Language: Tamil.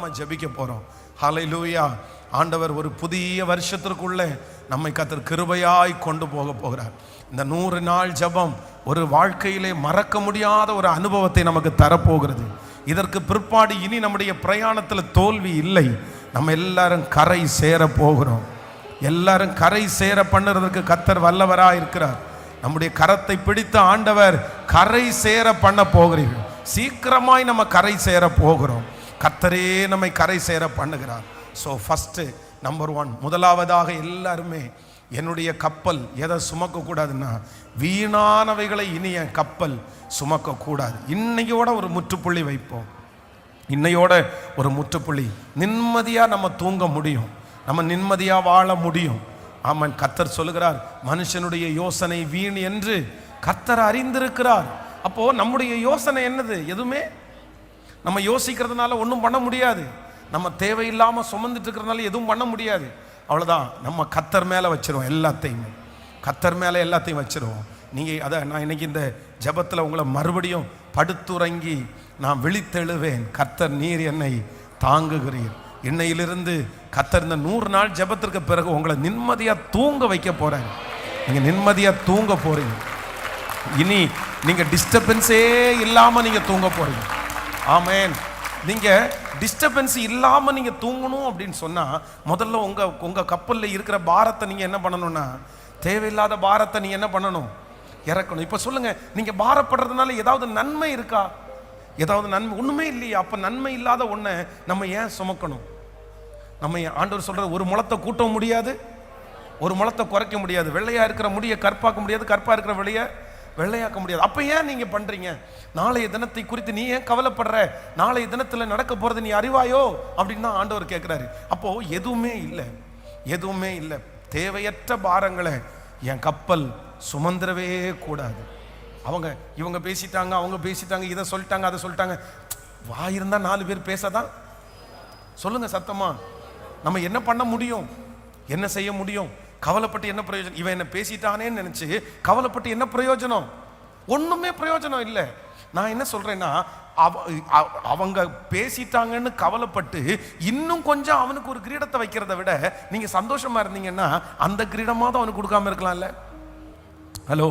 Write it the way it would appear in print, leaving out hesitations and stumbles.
நாம ஜெபிக்க போறோம். ஹல்லேலூயா. ஆண்டவர் ஒரு புதிய வருஷத்திற்குள்ளே நம்மை கர்த்தர் கிருபையாய் கொண்டு போக போகிறார். இந்த 100 நாள் ஜெபம் ஒரு வாழ்க்கையிலே மறக்க முடியாத ஒரு அனுபவத்தை நமக்கு தரப்போகிறது. இதற்கு பிற்பாடு இனி நம்முடைய பிரயாணத்தில் தோல்வி இல்லை. நம்ம எல்லாரும் கரை சேர போகிறோம். எல்லாரும் கரை சேர பண்ணுறதுக்கு கர்த்தர் வல்லவராக இருக்கிறார். நம்முடைய கரத்தை பிடித்த ஆண்டவர் கரை சேர பண்ண போகிறீர்கள். சீக்கிரமாய் நம்ம கரை சேர போகிறோம். கர்த்தரே நம்மை கரை சேர பண்ணுகிறார். ஸோ ஃபஸ்ட்டு நம்பர் 1, முதலாவதாக எல்லாருமே என்னுடைய கப்பல் எதை சுமக்கக்கூடாதுன்னா வீணானவைகளை இனி என் கப்பல் சுமக்கக்கூடாது. இன்னையோட ஒரு முற்றுப்புள்ளி வைப்போம். இன்னையோட ஒரு முற்றுப்புள்ளி. நிம்மதியாக நம்ம தூங்க முடியும், நம்ம நிம்மதியாக வாழ முடியும். ஆமாம், கர்த்தர் சொல்லுகிறார் மனுஷனுடைய யோசனை வீண் என்று கர்த்தர் அறிந்திருக்கிறார். அப்போது நம்முடைய யோசனை என்னது? எதுவுமே நம்ம யோசிக்கிறதுனால ஒன்றும் பண்ண முடியாது. நம்ம தேவையில்லாமல் சுமந்துட்டு இருக்கிறதுனால எதுவும் பண்ண முடியாது. அவ்வளோதான். நம்ம கர்த்தர் மேலே வச்சிருவோம். எல்லாத்தையுமே கர்த்தர் மேலே எல்லாத்தையும் வச்சிருவோம். நீங்கள் அதை நான் இன்னைக்கு இந்த ஜெபத்தில் உங்களை மறுபடியும் படுத்துறங்கி நான் விழித்தெழுவேன். கர்த்தர் நீர் என்னை தாங்குகிறீர். இன்னையிலிருந்து கர்த்தர் இந்த 100 நாள் ஜெபத்திற்கு பிறகு உங்களை நிம்மதியாக தூங்க வைக்க போகிறேன். நீங்கள் நிம்மதியாக தூங்க போகிறீங்க. இனி நீங்கள் டிஸ்டர்பன்ஸே இல்லாமல் நீங்கள் தூங்க போகிறீங்க. ஆமேன். நீங்கள் டிஸ்டர்பன்ஸ் இல்லாமல் நீங்கள் தூங்கணும் அப்படின்னு சொன்னால் முதல்ல உங்கள் கப்பலில் இருக்கிற பாரத்தை நீங்கள் என்ன பண்ணணும்னா, தேவையில்லாத பாரத்தை நீங்கள் என்ன பண்ணணும்? இறக்கணும். இப்போ சொல்லுங்கள், நீங்கள் பாரப்படுறதுனால ஏதாவது நன்மை இருக்கா? ஏதாவது நன்மை? ஒன்றுமே இல்லையா? அப்போ நன்மை இல்லாத ஒன்றை நம்ம ஏன் சுமக்கணும்? நம்ம ஆண்டவர் சொல்கிற ஒரு முளத்தை கூட்டவும் முடியாது, ஒரு முளத்தை குறைக்க முடியாது. வெள்ளையாக இருக்கிற முடியை கற்பாக்க முடியாது, கற்பாக இருக்கிற வெள்ளையை வெள்ளையாக்க முடியாது. அப்போ ஏன் நீங்கள் பண்ணுறீங்க? நாளைய தினத்தை குறித்து நீ ஏன் கவலைப்படுற? நாளைய தினத்தில் நடக்க போகிறது நீ அறிவாயோ அப்படின்னு தான் ஆண்டவர் கேட்குறாரு. அப்போது எதுவுமே இல்லை, எதுவுமே இல்லை. தேவையற்ற பாரங்களை என் கப்பல் சுமந்திரவே கூடாது. இவங்க பேசிட்டாங்க, அவங்க பேசிட்டாங்க, இதை சொல்லிட்டாங்க, அதை சொல்லிட்டாங்க. வாயிருந்தால் 4 பேர் பேசதான். சொல்லுங்க சத்தமா. நம்ம என்ன பண்ண முடியும்? என்ன செய்ய முடியும்? கவலைப்பட்டு என்ன பிரயோஜனம்? இவன் என்ன பேசிட்டானேன்னு நினைச்சு கவலைப்பட்டு என்ன பிரயோஜனம்? ஒண்ணுமே பிரயோஜனம் இல்லை. நான் என்ன சொல்றேன்னா, அவங்க பேசிட்டாங்கன்னு கவலைப்பட்டு இன்னும் கொஞ்சம் அவனுக்கு ஒரு கிரீடத்தை வைக்கிறத விட நீங்க சந்தோஷமா இருந்தீங்கன்னா அந்த கிரீடமாவது அவனுக்கு கொடுக்காம இருக்கலாம்ல. ஹலோ.